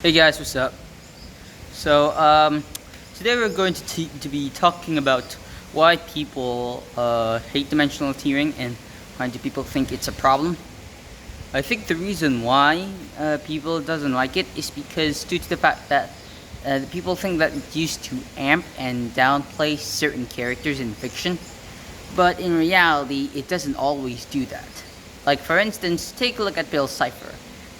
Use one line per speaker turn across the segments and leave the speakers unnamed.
Hey guys, what's up? So today we're going to be talking about why people hate dimensional tearing and why do people think it's a problem. I think the reason why people doesn't like it is because due to the fact that the people think that it used to amp and downplay certain characters in fiction, but in reality it doesn't always do that. Like for instance, take a look at Bill Cipher.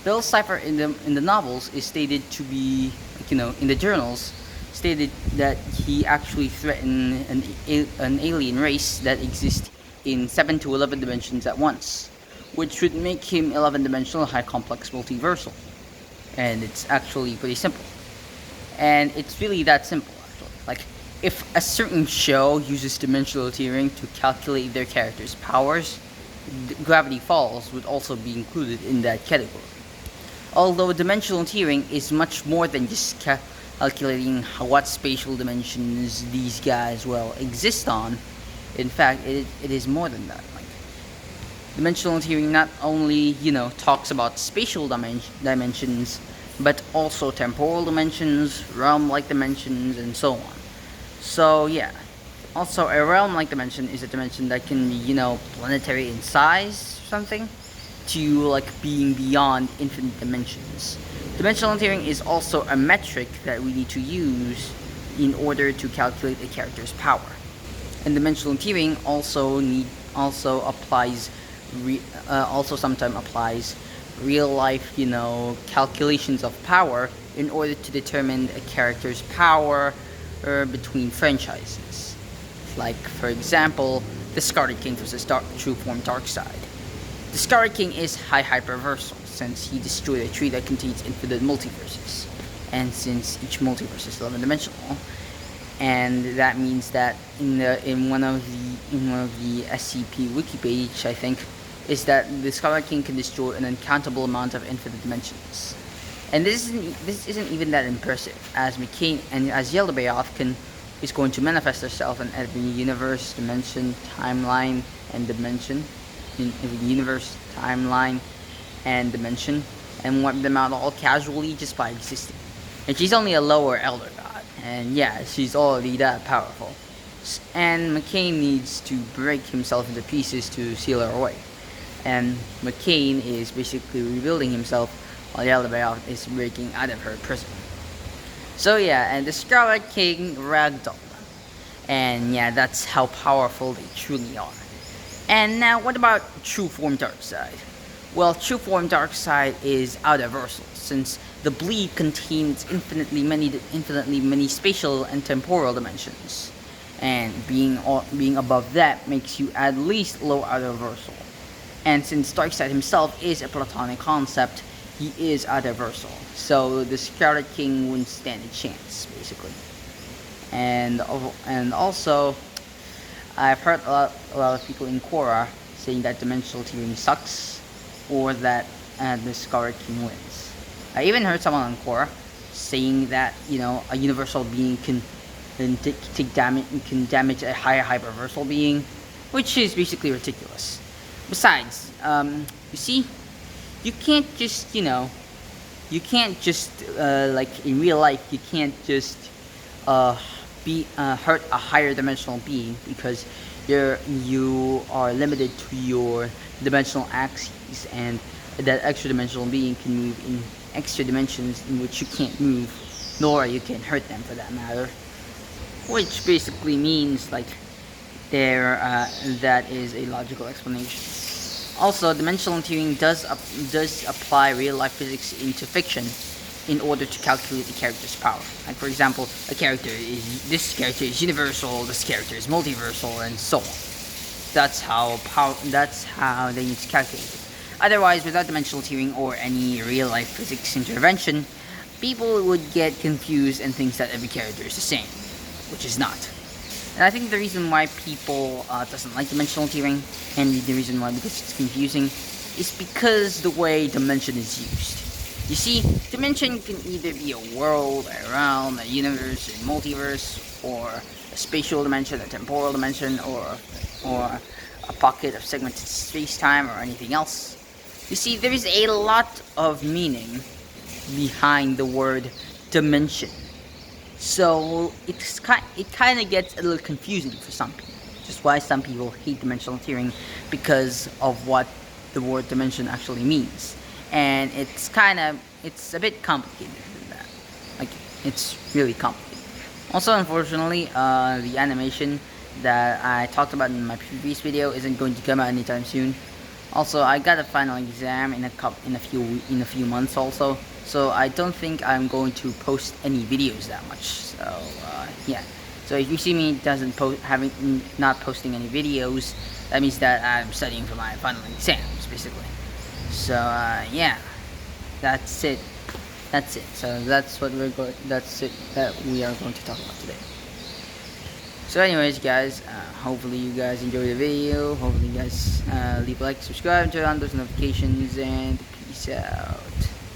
Bill Cipher in the novels is stated to be, in the journals, stated that he actually threatened an alien race that exists in 7 to 11 dimensions at once, which would make him 11-dimensional high complex multiversal. And it's actually pretty simple. And it's really that simple, actually. Like, if a certain show uses dimensional tearing to calculate their character's powers, Gravity Falls would also be included in that category. Although dimensional tearing is much more than just calculating what spatial dimensions these guys exist on. In fact, it is more than that. Like, dimensional tearing not only talks about spatial dimensions, but also temporal dimensions, realm-like dimensions, and so on. So yeah. Also, a realm-like dimension is a dimension that can be planetary in size, or something, to like being beyond infinite dimensions. Dimensional tearing is also a metric that we need to use in order to calculate a character's power. And dimensional tearing also applies also sometimes applies real life calculations of power in order to determine a character's power between franchises. Like for example, the Scarlet King versus True Form Darkseid. The Scarlet King is high hyperversal, since he destroyed a tree that contains infinite multiverses, and since each multiverse is 11-dimensional, and that means that in one of the SCP wiki page, I think, is that the Scarlet King can destroy an uncountable amount of infinite dimensions. And this isn't even that impressive, as McCain and as Yeldabaoth is going to manifest herself in every universe, dimension, timeline, and dimension. In every universe, timeline, and dimension, and wipe them out all casually just by existing. And she's only a lower elder god, and yeah, she's already that powerful. And McCain needs to break himself into pieces to seal her away. And McCain is basically rebuilding himself while Yeldabaoth is breaking out of her prison. So yeah, and the Scarlet King ragdolled. And yeah, that's how powerful they truly are. And now, what about True Form Darkseid? Well, True Form Darkseid is out-versal, since the bleed contains infinitely many spatial and temporal dimensions, and being above that makes you at least low out-versal. And since Darkseid himself is a platonic concept, he is out-versal, so the Scarlet King wouldn't stand a chance, basically. And also, I've heard a lot of people in Quora saying that dimensional tearing sucks, or that the Scarlet King wins. I even heard someone on Quora saying that a universal being can take damage, can damage a higher hyperversal being, which is basically ridiculous. Besides, you see, you can't just like in real life, you can't just hurt a higher dimensional being because you are limited to your dimensional axes, and that extra dimensional being can move in extra dimensions in which you can't move, nor you can hurt them for that matter. Which basically means like that is a logical explanation. Also, dimensional tearing does apply real life physics into fiction in order to calculate the character's power. Like for example, this character is universal, this character is multiversal, and so on. That's how they need to calculate it. Otherwise, without dimensional tearing or any real life physics intervention, people would get confused and think that every character is the same, which is not. And I think the reason why people doesn't like dimensional tearing, and the reason why because it's confusing, is because the way dimension is used. You see, dimension can either be a world, a realm, a universe, a multiverse, or a spatial dimension, a temporal dimension, or a pocket of segmented space-time, or anything else. You see, there is a lot of meaning behind the word dimension. So it kind of gets a little confusing for some people. Just why some people hate dimensional tearing, because of what the word dimension actually means, and it's a bit complicated than that. Like, it's really complicated. Also, unfortunately, the animation that I talked about in my previous video isn't going to come out anytime soon. Also, I got a final exam in a few months also, so I don't think I'm going to post any videos that much. So yeah. So if you see me not posting any videos, that means that I'm studying for my final exams, basically. So yeah, that's it. That's it. So that's it that we are going to talk about today. So anyways, guys, hopefully you guys enjoy the video. Hopefully you guys leave a like, subscribe, turn on those notifications, and peace out.